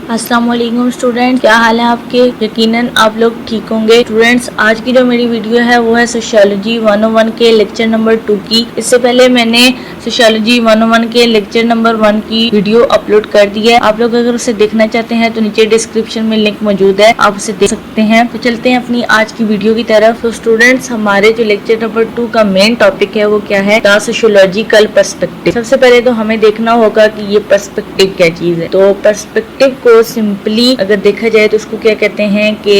अस्सलाम वालेकुम स्टूडेंट, क्या हाल है आपके। यकीनन आप लोग ठीक होंगे। स्टूडेंट्स, आज की जो मेरी वीडियो है वो है सोशियोलॉजी 101 के लेक्चर नंबर 2 की। इससे पहले मैंने सोशियोलॉजी 101 के लेक्चर नंबर 1 की वीडियो अपलोड कर दी है। आप लोग अगर उसे देखना चाहते हैं तो नीचे डिस्क्रिप्शन में लिंक मौजूद है, आप उसे देख सकते हैं। तो चलते हैं अपनी आज की वीडियो की तरफ। तो स्टूडेंट्स, हमारे जो लेक्चर नंबर 2 का मेन टॉपिक है वो क्या है, द सोशियोलॉजिकल पर्सपेक्टिव। सबसे पहले तो हमें देखना होगा कि ये पर्सपेक्टिव क्या चीज है। तो पर्सपेक्टिव को सिंपली अगर देखा जाए तो उसको क्या कहते हैं कि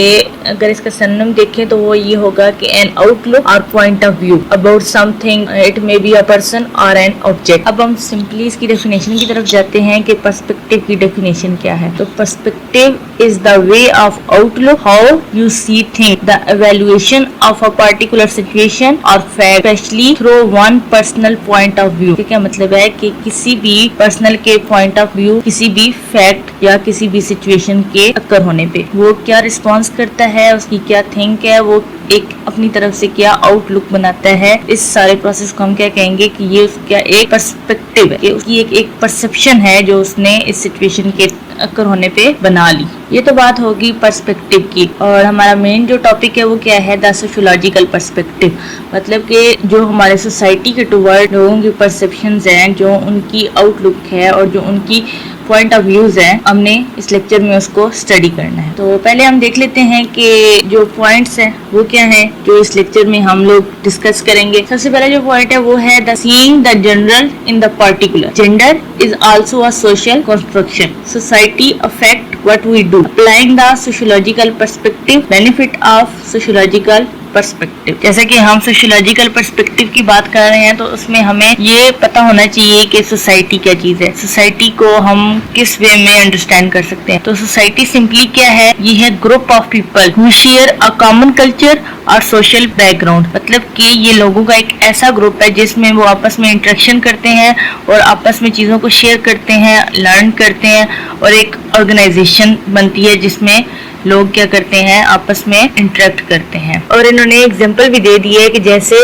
अगर इसका सिनोनिम देखें तो वो ये होगा कि एन आउटलुक और point of view about something, it may be a person और एन ऑब्जेक्ट। अब हम सिंपली इसकी डेफिनेशन की तरफ जाते हैं कि पर्सपेक्टिव की डेफिनेशन क्या है। तो perspective is the way of outlook, how you see things, the evaluation of a particular situation or fact, especially through one personal point of view। क्या मतलब है कि किसी भी पर्सनल के पॉइंट ऑफ व्यू किसी भी फैक्ट या किसी भी सिचुएशन के अक्कर होने पे वो क्या रिस्पॉन्स करता है, उसकी क्या थिंक है, वो एक अपनी तरफ से क्या आउटलुक बनाता है। इस सारे प्रोसेस को हम क्या कहेंगे कि ये उसका एक पर्सपेक्टिव है, कि उसकी एक परसेप्शन है जो उसने इस सिचुएशन के अक्कर होने पे बना ली। ये तो बात होगी पर्सपेक्टिव की। और हमारा मेन जो टॉपिक है वो क्या है, द सोशियोलॉजिकल पर्सपेक्टिव। मतलब कि जो हमारे सोसाइटी के टुवर्ड लोगों की परसेप्शंस हैं, जो उनकी आउटलुक है और जो उनकी पॉइंट ऑफ व्यूज हैं, हमने इस लेक्चर में उसको स्टडी करना है। तो पहले हम देख लेते हैं कि जो पॉइंट्स हैं वो क्या है जो इस लेक्चर में हम लोग डिस्कस करेंगे। सबसे पहला जो पॉइंट है वो है the seeing the general in the particular. Gender is also a social construction. Society affect what we do. Applying the sociological perspective, benefit of sociological perspective. जैसे कि हम सोशियोलॉजिकल पर्सपेक्टिव की बात कर रहे हैं तो उसमें हमें ये पता होना चाहिए कि सोसाइटी क्या चीज है, सोसाइटी को हम किस वे में अंडरस्टैंड कर सकते हैं। तो सोसाइटी सिंपली क्या है, ये है group of people who share a common culture और सोशल बैकग्राउंड। मतलब कि ये लोगों का एक ऐसा ग्रुप है जिसमें वो आपस में इंटरेक्शन करते हैं और आपस में चीजों को शेयर करते हैं, लर्न करते हैं और एक ऑर्गेनाइजेशन बनती है जिसमें लोग क्या करते हैं, आपस में इंटरेक्ट करते हैं। और इन्होंने एग्जांपल भी दे दी है कि जैसे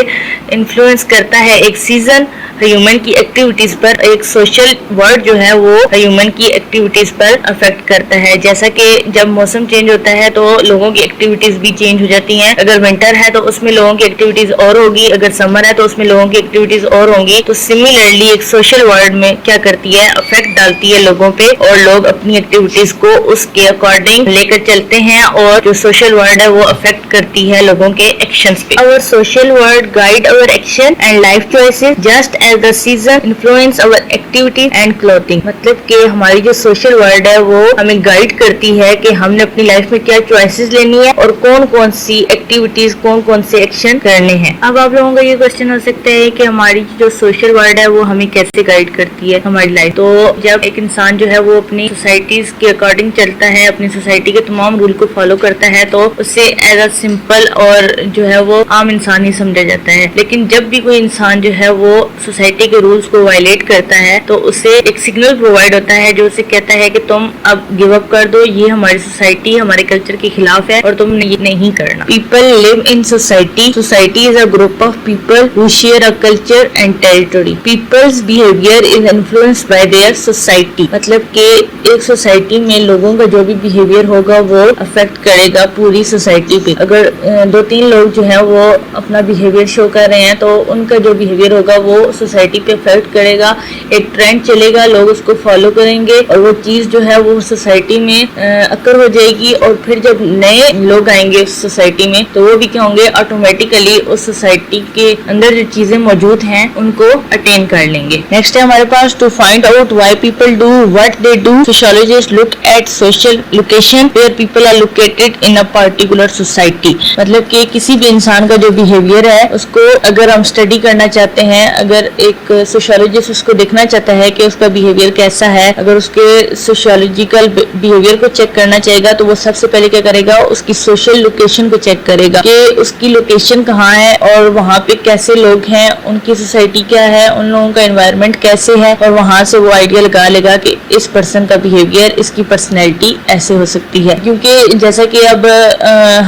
इन्फ्लुएंस करता है एक सीजन ह्यूमन की एक्टिविटीज पर, एक सोशल वर्ड जो है वो ह्यूमन की एक्टिविटीज पर अफेक्ट करता है। जैसा कि जब मौसम चेंज होता है तो लोगों की एक्टिविटीज भी चेंज हो जाती हैं। अगर विंटर है तो उसमें लोगों की एक्टिविटीज और होगी, अगर समर है तो उसमें लोगों की एक्टिविटीज और होंगी। तो सिमिलरली एक सोशल वर्ड में क्या करती है, अफेक्ट डालती है लोगों पे और लोग अपनी एक्टिविटीज को उसके अकॉर्डिंग लेकर चलते हैं और जो सोशल वर्ड है वो अफेक्ट करती है लोगों के एक्शंस पे। Our social world guide our action and life choices just as the season influence our activities and clothing. मतलब कि हमारी जो सोशल वर्ड है वो हमें गाइड करती है कि हमने अपनी लाइफ में क्या चॉइसेस लेनी है और कौन कौन सी एक्टिविटीज, कौन कौन से एक्शन करने हैं। अब आप लोगों का ये क्वेश्चन हो सकता है कि हमारी जो सोशल वर्ड है वो हमें कैसे गाइड करती है हमारी लाइफ। तो जब एक इंसान जो है वो अपनी सोसाइटीज के अकॉर्डिंग चलता है, अपनी सोसाइटी के तमाम रूल को फॉलो करता है तो उसे एज अ सिंपल और जो है वो आम इंसान ही समझा जाता है। लेकिन जब भी कोई इंसान जो है वो सोसाइटी के रूल्स को वायलेट करता है तो उसे एक सिग्नल प्रोवाइड होता है जो उसे कहता है कि तुम अब गिव अप कर दो, ये हमारी सोसाइटी हमारे कल्चर के खिलाफ है और तुम ये नहीं करना। People live in society. Society is a group of people who share a culture and territory. Peoples behaviour is influenced by there society. मतलब कि एक सोसाइटी में लोगों का जो भी बिहेवियर होगा वो अफेक्ट करेगा पूरी सोसाइटी पे। अगर 2-3 लोग जो है वो अपना बिहेवियर शो कर रहे हैं तो उनका जो बिहेवियर होगा वो सोसाइटी पे अफेक्ट करेगा, एक ट्रेंड चलेगा, लोग उसको फॉलो करेंगे और वो चीज जो है वो सोसाइटी में अक्कर हो जाएगी। और फिर जब नए लोग आएंगे उस सोसाइटी में तो वो भी क्या होंगे, ऑटोमेटिकली उस सोसाइटी के अंदर जो चीजें मौजूद हैं उनको अटेन कर लेंगे। नेक्स्ट है हमारे पास to find out why people do what they do, sociologist look at social location where people are located in a particular society. मतलब कि किसी भी इंसान का जो बिहेवियर है उसको अगर हम स्टडी करना चाहते हैं, अगर एक सोशियोलॉजिस्ट उसको देखना चाहता है कि उसका बिहेवियर कैसा है, अगर उसके सोशियोलॉजिकल बिहेवियर को चेक करना चाहेगा तो वो सबसे पहले क्या करेगा, उसकी सोशल लोकेशन को चेक करेगा कि उसकी लोकेशन कहाँ کہاں ہے اور وہاں پہ کیسے لوگ ہیں, ان کی سوسائٹی کیا ہے, ان لوگوں کا انوائرمنٹ کیسے ہے, اور وہاں سے وہ آئیڈیا لگا لے گا کہ اس پرسن کا بیہیویئر, اس کی پرسنالٹی ایسے ہو سکتی ہے. کیونکہ جیسا کہ اب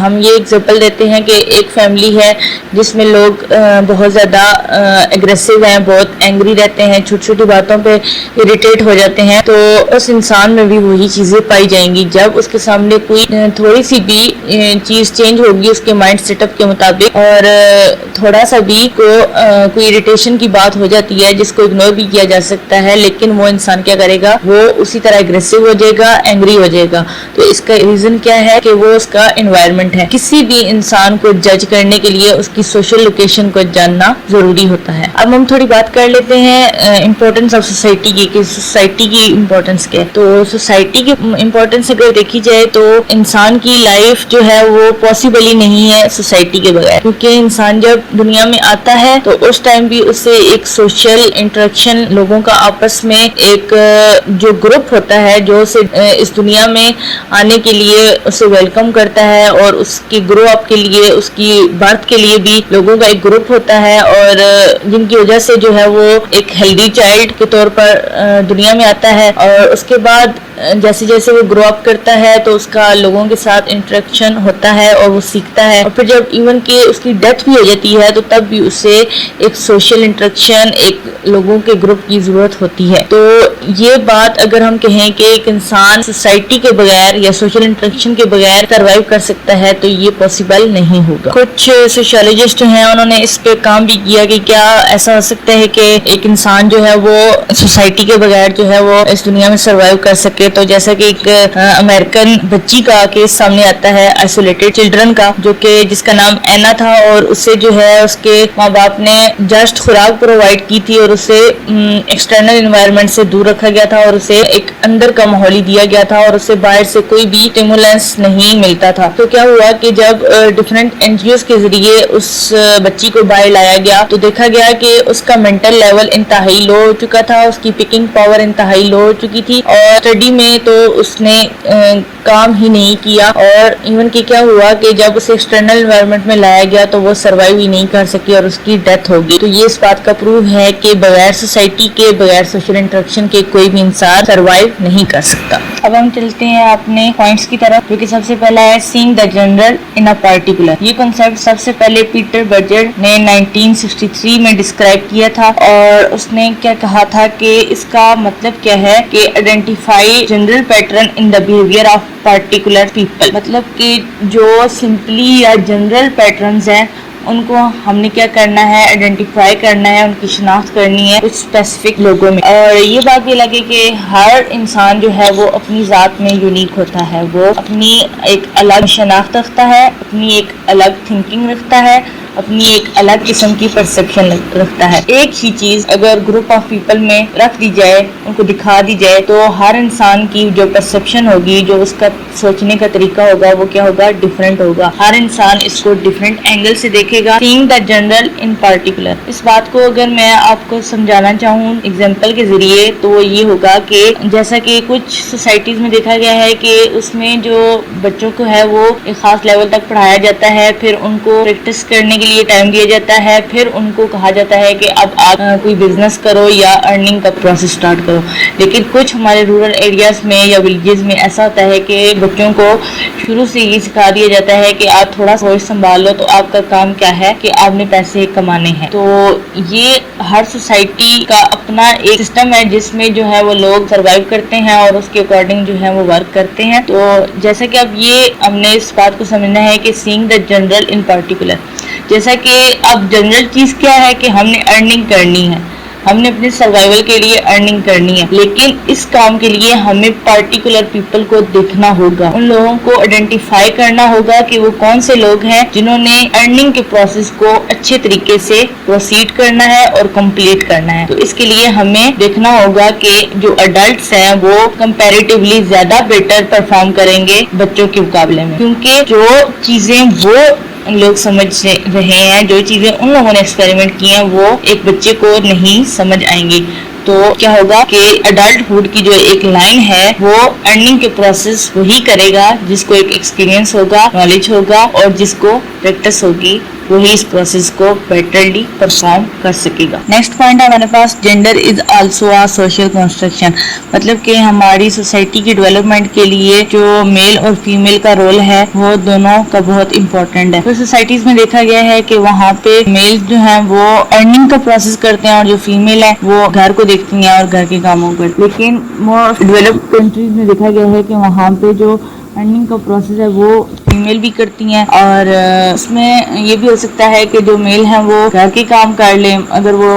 ہم یہ ایگزامپل دیتے ہیں کہ ایک فیملی ہے جس میں لوگ بہت زیادہ اگریسو ہیں, بہت اینگری رہتے ہیں, چھوٹی چھوٹی باتوں پہ اریٹیٹ ہو جاتے ہیں, تو اس انسان میں بھی وہی چیزیں پائی جائیں گی. جب اس کے سامنے کوئی تھوڑی سی بھی چیز چینج ہوگی اس کے مائنڈ سیٹ اپ کے مطابق, اور تھوڑا سا بھی کوئی اریٹیشن کی بات ہو جاتی ہے جس کو اگنور بھی کیا جا سکتا ہے, لیکن وہ انسان کیا کرے گا, وہ اسی طرح اگریسو ہو جائے گا, اینگری ہو جائے گا. تو اس کا ریزن کیا ہے کہ وہ اس کا انوائرمنٹ ہے. کسی بھی انسان کو جج کرنے کے لیے اس کی سوشل لوکیشن کو جاننا ضروری ہوتا ہے. اب ہم تھوڑی بات کر لیتے ہیں امپورٹنس آف سوسائٹی کی, کہ سوسائٹی کی امپورٹنس کیا ہے. تو سوسائٹی کی امپورٹنس اگر دیکھی جائے تو انسان کی لائف جو ہے وہ پاسبل ہی نہیں ہے سوسائٹی کے بغیر, کیونکہ انسان جب دنیا میں آتا ہے تو اس ٹائم بھی اسے ایک سوشل انٹریکشن, لوگوں کا آپس میں ایک جو گروپ ہوتا ہے جو اسے اس دنیا میں آنے کے لیے اسے ویلکم کرتا ہے, اور اس کی گرو اپ کے لیے, اس کی برتھ کے لیے بھی لوگوں کا ایک گروپ ہوتا ہے, اور جن کی وجہ سے جو ہے وہ ایک ہیلدی چائلڈ کے طور پر دنیا میں آتا ہے. اور اس کے بعد جیسے جیسے وہ گرو اپ کرتا ہے تو اس کا لوگوں کے ساتھ انٹریکشن ہوتا ہے اور وہ سیکھتا ہے, اور پھر جب ایون کہ اس کی ڈیتھ بھی ہو جاتی ہے تو تب بھی اسے ایک سوشل انٹریکشن, ایک لوگوں کے گروپ کی ضرورت ہوتی ہے. تو یہ بات اگر ہم کہیں کہ ایک انسان سوسائٹی کے بغیر یا سوشل انٹریکشن کے بغیر سروائیو کر سکتا ہے تو یہ پاسبل نہیں ہوگا. کچھ سوشیولوجسٹ ہیں انہوں نے اس پہ کام بھی کیا کہ کیا ایسا ہو سکتا ہے کہ ایک انسان جو ہے وہ سوسائٹی کے بغیر جو ہے وہ اس دنیا میں سروائیو کر سکے. تو جیسا کہ ایک امریکن بچی کا کیس سامنے آتا ہے, آئسولیٹڈ چلڈرن کا, جو کہ جس کا نام اینا تھا, اور اسے جو ہے اس کے ماں باپ نے جسٹ خوراک پرووائڈ کی تھی اور اسے ایکسٹرنل انوائرمنٹ سے دور رکھا گیا تھا, اور اسے ایک اندر کا ماحول ہی دیا گیا تھا, اور اسے باہر سے کوئی بھی اسٹیمولنس نہیں ملتا تھا. تو کیا ہوا کہ جب ڈفرینٹ این جی اوز کے ذریعے اس بچی کو باہر لایا گیا تو دیکھا گیا کہ اس کا مینٹل لیول انتہائی لو ہو چکا تھا, اس کی پکنگ پاور انتہائی لو ہو چکی تھی, اور اسٹڈی میں تو اس نے کام ہی نہیں کیا. اور ایون کہ کیا ہوا کہ جب اسے ایکسٹرنل انوائرمنٹ میں لایا گیا تو وہ سروائیو ہی نہیں کر سکی اور اس کی ڈیتھ ہو گئی. تو یہ اس بات کا پروف ہے کہ بغیر سوسائٹی کے, بغیر سوشل انٹریکشن کے کوئی بھی انسان سروائیو نہیں کر سکتا. اب ہم چلتے ہیں اپنے پوائنٹس کی طرف, جو کہ سب سے پہلا ہے seeing the general in a particular. یہ کنسیپٹ سب سے پہلے پیٹر برجر نے 1963 میں ڈسکرائب کیا تھا, اور اس نے کیا کہا تھا کہ اس کا مطلب کیا ہے کہ identify general pattern in the behaviour of particular people. مطلب کہ جو سمپلی یا جنرل پیٹرنز ہیں ان کو ہم نے کیا کرنا ہے, آئیڈینٹیفائی کرنا ہے, ان کی شناخت کرنی ہے کچھ اسپیسیفک لوگوں میں. اور یہ بات بھی لگے کہ ہر انسان جو ہے وہ اپنی ذات میں یونیک ہوتا ہے, وہ اپنی ایک الگ شناخت رکھتا ہے, اپنی ایک الگ تھنکنگ رکھتا ہے, اپنی ایک الگ قسم کی پرسپشن رکھتا ہے. ایک ہی چیز اگر گروپ آف پیپل میں رکھ دی جائے, ان کو دکھا دی جائے, تو ہر انسان کی جو پرسپشن ہوگی, جو اس کا سوچنے کا طریقہ ہوگا, وہ کیا ہوگا, ڈفرینٹ ہوگا. ہر انسان اس کو ڈفرینٹ اینگل سے دیکھے گا. سینگ دا جنرل ان پارٹیکولر, اس بات کو اگر میں آپ کو سمجھانا چاہوں ایگزامپل کے ذریعے تو وہ یہ ہوگا کہ جیسا کہ کچھ سوسائٹیز میں دیکھا گیا ہے کہ اس میں جو بچوں کو ہے وہ ایک خاص لیول تک پڑھایا جاتا ہے, پھر ان کو پریکٹس کرنے کے لیے ٹائم دیا جاتا ہے, پھر ان کو کہا جاتا ہے کہ اب آپ کوئی بزنس کرو یا ارننگ کا پروسیس سٹارٹ کرو. لیکن کچھ ہمارے رورل ایریاز میں یا ولیجز میں ایسا ہوتا ہے کہ بچوں کو شروع سے یہ سکھا دیا جاتا ہے کہ آپ تھوڑا سوچ سنبھال لو, تو آپ کا کام کیا ہے کہ آپ نے پیسے کمانے ہیں. تو یہ ہر سوسائٹی کا اپنا ایک سسٹم ہے جس میں جو ہے وہ لوگ سروائیو کرتے ہیں اور اس کے اکارڈنگ جو ہے وہ ورک کرتے ہیں. تو جیسا کہ اب یہ ہم نے اس بات کو سمجھنا ہے کہ سینگ دا جنرل ان پارٹیکولر, جیسا کہ اب جنرل چیز کیا ہے کہ ہم نے ارننگ کرنی ہے, ہم نے اپنے سروائیول کے لیے ارننگ کرنی ہے, لیکن اس کام کے لیے ہمیں پارٹیکولر پیپل کو دیکھنا ہوگا, ان لوگوں کو آئیڈینٹیفائی کرنا ہوگا کہ وہ کون سے لوگ ہیں جنہوں نے ارننگ کے پروسیس کو اچھے طریقے سے پروسیڈ کرنا ہے اور کمپلیٹ کرنا ہے. تو اس کے لیے ہمیں دیکھنا ہوگا کہ جو اڈلٹس ہیں وہ کمپیریٹیولی زیادہ بیٹر پرفارم کریں گے بچوں کے مقابلے میں, کیونکہ جو چیزیں وہ لوگ سمجھ رہے ہیں, جو چیزیں ان لوگوں نے ایکسپیریمنٹ کی ہیں, وہ ایک بچے کو نہیں سمجھ آئیں گی. تو کیا ہوگا کہ اڈلٹ ہوڈ کی جو ایک لائن ہے وہ ارننگ کے پروسیس وہی کرے گا جس کو ایک ایکسپیرینس ہوگا, نالج ہوگا, اور جس کو پریکٹس ہوگی वही इस प्रोसेस को बेटरली परफॉर्म कर सकेगा। नेक्स्ट पॉइंट है हमारे पास, gender is also a social construction, मतलब कि हमारी सोसाइटी की डेवलपमेंट के लिए जो मेल और फीमेल का रोल है वो दोनों का बहुत इंपॉर्टेंट है। तो सोसाइटीज में देखा गया है कि वहाँ पे मेल जो है वो अर्निंग का प्रोसेस करते हैं और जो फीमेल है वो घर को देखती हैं और घर के कामों को। लेकिन मोस्ट डेवलप्ड कंट्रीज में देखा गया है कि वहाँ पे जो अर्निंग का प्रोसेस है वो फीमेल भी करती हैं, और उसमें ये भी हो सकता है कि जो मेल हैं वो घर के काम कर लें अगर वो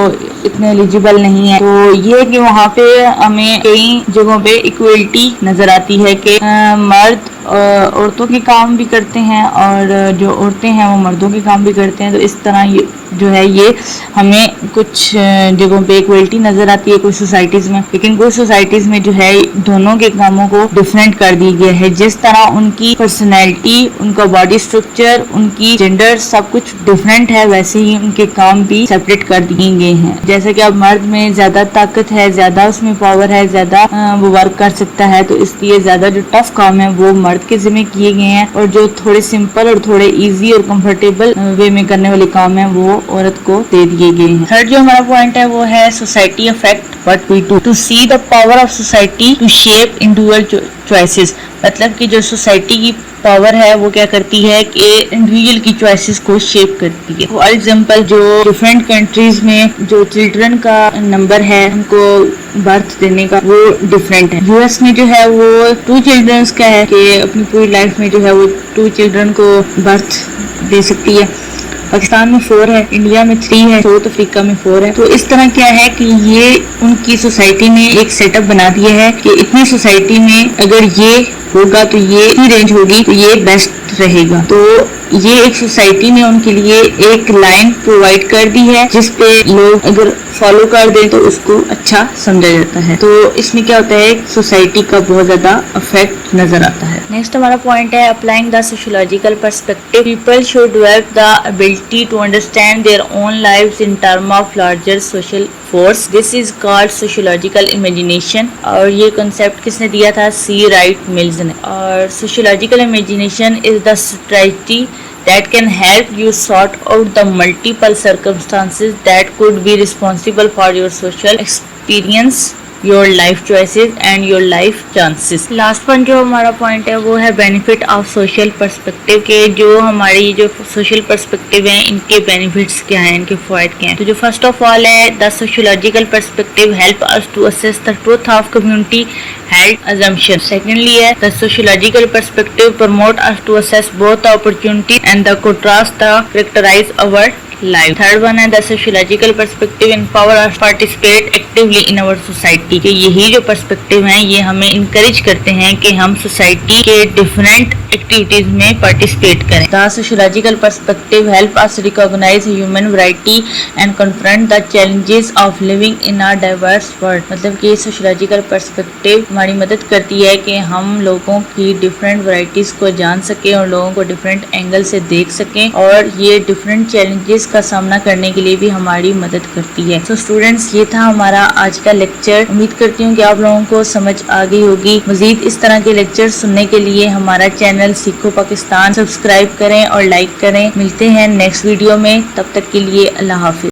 इतने एलिजिबल नहीं है। तो ये है कि वहाँ पे हमें कई जगहों पे इक्वलिटी नजर आती है कि मर्द औरतों के काम भी करते हैं और जो औरतें हैं वो मर्दों के काम भी करते हैं। तो इस तरह ये जो है ये हमें कुछ जगहों पे इक्वलिटी नजर आती है कुछ सोसाइटीज में, लेकिन कुछ सोसाइटीज में जो है दोनों के कामों को डिफरेंट कर दिया गया है। जिस तरह उनकी पर्सनैलिटी, उनका बॉडी स्ट्रक्चर, उनकी जेंडर सब कुछ डिफरेंट है, वैसे ही उनके काम भी सेपरेट कर दिए गए हैं। जैसे कि अब मर्द में ज्यादा ताकत है, ज्यादा उसमें पावर है, ज्यादा वो वर्क कर सकता है, तो इसलिए ज्यादा जो टफ काम है वो मर्द के जिम्मे किए गए हैं, और जो थोड़े सिंपल और थोड़े इजी और कंफर्टेबल वे में करने वाले काम है वो औरत को दे दिए गए हैं। थर्ड जो हमारा पॉइंट है वो है society affect what we do to see the power of society to shape individual choices, मतलब कि जो सोसाइटी की पावर है वो क्या करती है कि इंडिविजुअल की चॉइसेस को शेप करती है। फॉर एग्जांपल जो डिफरेंट कंट्रीज में जो चिल्ड्रन का नंबर है उनको बर्थ देने का वो डिफरेंट है। यूएस में जो है वो 2 चिल्ड्रन का है कि अपनी पूरी लाइफ में जो है वो 2 चिल्ड्रन को बर्थ दे सकती है। पाकिस्तान में 4 है, इंडिया में 3 है, साउथ अफ्रीका में 4 है। तो इस तरह क्या है कि ये उनकी सोसाइटी ने एक सेटअप बना दिया है कि इतनी सोसाइटी में अगर ये होगा तो ये ही रेंज होगी तो ये बेस्ट रहेगा। तो ये एक सोसाइटी ने उनके लिए एक लाइन प्रोवाइड कर दी है जिस पे लोग अगर फॉलो कर दें तो उसको अच्छा समझा जाता है। तो इसमें क्या होता है, सोसाइटी का बहुत ज्यादा इफेक्ट नजर आता है। नेक्स्ट हमारा पॉइंट है applying the sociological perspective, people should develop the ability to understand their own lives in term of larger social force, this is called sociological imagination. और ये कॉन्सेप्ट किसने दिया था, सी राइट मिल्स ने। और sociological imagination is the strategy that can help you sort out the multiple circumstances that could be responsible for your social experience, your life choices and your life chances। Last one जो हमारा point है वो है benefit of social perspective के जो हमारी जो social perspective है इनके बेनिफिट्स क्या हैं, इनके फायदे क्या हैं। तो जो फर्स्ट ऑफ ऑल है the sociological perspective help us to assess the truth of community held assumption। Secondly है the sociological perspective promote us to assess both the opportunity and the contrast that characterize our life। Third one है the sociological perspective empower us to participate actively in our society। कि यही जो perspective हैं ये हमें encourage करते हैं कि हम सोसाइटी के डिफरेंट एक्टिविटीज में पार्टिसिपेट करें। The sociological perspective help us recognize human variety and confront the challenges of living in a diverse world। मतलब कि सोशियोलॉजिकल पर्सपेक्टिव हमारी मदद करती है कि हम लोगों की डिफरेंट वैरायटीज को जान सकें और लोगों को डिफरेंट एंगल से देख सकें, और ये डिफरेंट चैलेंजेस का सामना करने के लिए भी हमारी मदद करती है। तो स्टूडेंट्स ये था हमारा आज का लेक्चर। उम्मीद करती हूँ कि आप लोगों को समझ आ गई होगी। मजीद इस तरह के लेक्चर सुनने के लिए हमारा चैनल सीखो पाकिस्तान सब्सक्राइब करें और लाइक करें। मिलते हैं नेक्स्ट वीडियो में, तब तक के लिए अल्लाह हाफिज।